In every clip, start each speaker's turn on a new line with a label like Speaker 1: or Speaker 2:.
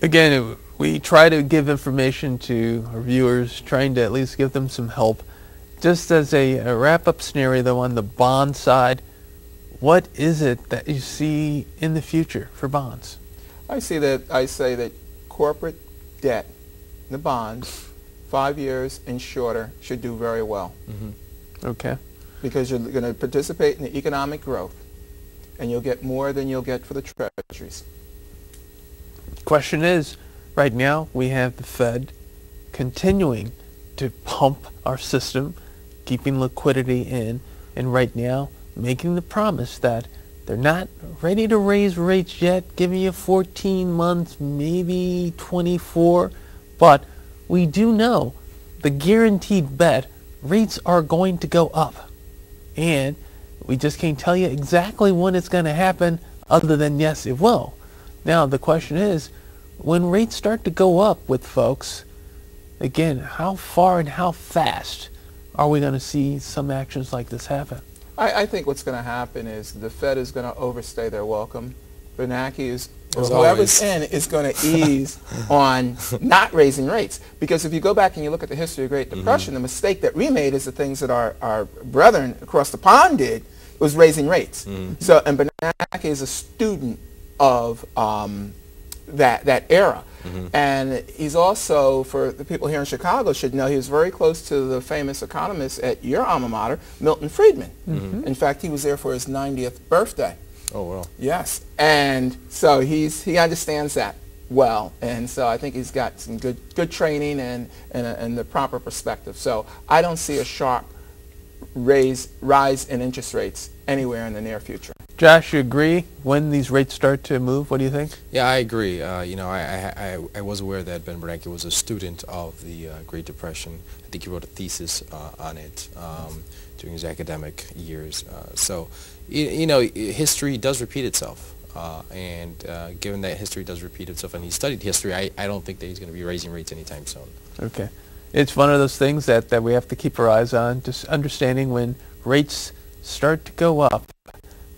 Speaker 1: Again, we try to give information to our viewers, trying to at least give them some help. Just as a wrap-up scenario, though, on the bond side, what is it that you see in the future for bonds?
Speaker 2: I say that corporate debt, the bonds, 5 years and shorter, should do very well.
Speaker 1: Okay.
Speaker 2: Because you're going to participate in the economic growth, and you'll get more than you'll get for the treasuries.
Speaker 1: Question is, right now we have the Fed continuing to pump our system, keeping liquidity in, and right now making the promise that they're not ready to raise rates yet, giving you 14 months, maybe 24, but we do know the guaranteed bet rates are going to go up, and we just can't tell you exactly when it's going to happen other than yes, it will. Now the question is, when rates start to go up with folks, again, how far and how fast are we going to see some actions like this happen?
Speaker 2: I think what's going to happen is the Fed is going to overstay their welcome. Bernanke is,
Speaker 3: As
Speaker 2: whoever's
Speaker 3: always.
Speaker 2: in is going to ease on not raising rates. Because if you go back and you look at the history of the Great Depression, the mistake that we made is the things that our brethren across the pond did was raising rates. So, and Bernanke is a student of that era. And he's also, for the people here in Chicago should know, he was very close to the famous economist at your alma mater, Milton Friedman. In fact, he was there for his 90th birthday.
Speaker 3: Oh, well.
Speaker 2: Yes. And so he understands that well. And so I think he's got some good training and the proper perspective. So I don't see a sharp rise in interest rates anywhere in the near future.
Speaker 1: Josh, you agree when these rates start to move? What do you think?
Speaker 3: Yeah, I agree. You know, I was aware that Ben Bernanke was a student of the Great Depression. I think he wrote a thesis on it during his academic years. So, you know, history does repeat itself. And given that history does repeat itself, and he studied history, I don't think that he's going to be raising rates anytime soon.
Speaker 1: Okay. It's one of those things that we have to keep our eyes on, just understanding when rates start to go up.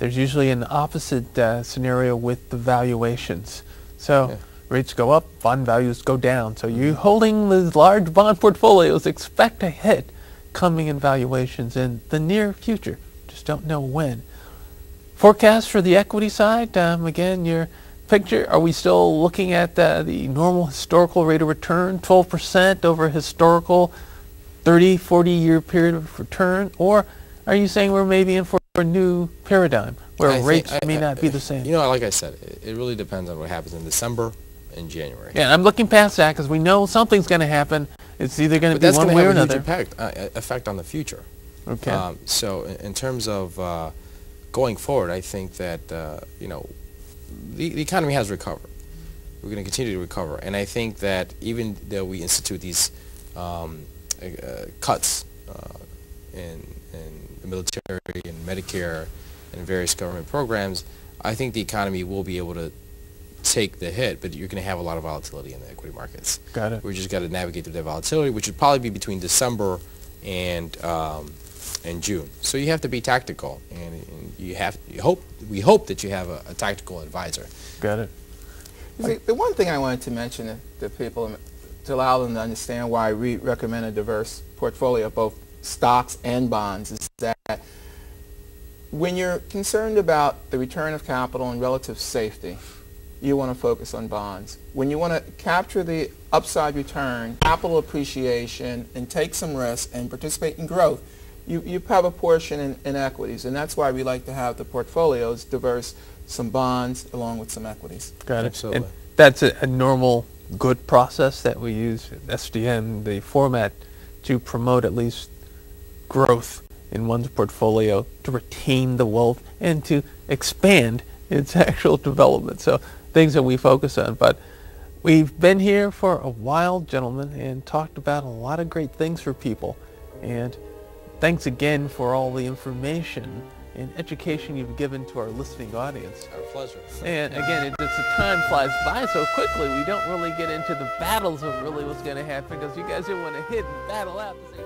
Speaker 1: There's usually an opposite scenario with the valuations. So rates go up, bond values go down. So you holding these large bond portfolios, expect a hit coming in valuations in the near future. Just don't know when. Forecast for the equity side, again, your picture, are we still looking at the normal historical rate of return, 12% over historical 30, 40-year period of return? Or are you saying we're maybe in for a new paradigm where rates may not be the same?
Speaker 3: You know, like I said, it really depends on what happens in December and January.
Speaker 1: Yeah, I'm looking past that because we know something's going to happen. It's either going to be one way or another.
Speaker 3: But that's going to have a huge effect on the future.
Speaker 1: Okay.
Speaker 3: So in terms of going forward, I think that, you know, the economy has recovered. We're going to continue to recover. And I think that even though we institute these cuts in the military and Medicare and various government programs, I think the economy will be able to take the hit, but you're going to have a lot of volatility in the equity markets.
Speaker 1: Got it.
Speaker 3: We just got to navigate through that volatility, which would probably be between December and June. So you have to be tactical, and we hope that you have a tactical advisor.
Speaker 1: Got it.
Speaker 2: You see, the one thing I wanted to mention to people to allow them to understand why we recommend a diverse portfolio of both stocks and bonds is that when you're concerned about the return of capital and relative safety, you want to focus on bonds. When you want to capture the upside return, capital appreciation, and take some risk and participate in growth, you have a portion in equities, and that's why we like to have the portfolios diverse, some bonds along with some equities.
Speaker 1: Got it.
Speaker 3: Absolutely.
Speaker 1: And that's a normal good process that we use at SDN, the format, to promote at least growth in one's portfolio, to retain the wealth, and to expand its actual development. So things that we focus on. But we've been here for a while, gentlemen, and talked about a lot of great things for people. And thanks again for all the information and education you've given to our listening audience.
Speaker 3: Our pleasure.
Speaker 1: And again, the time flies by so quickly, we don't really get into the battles of really what's going to happen, because you guys didn't want to hit and battle out and say,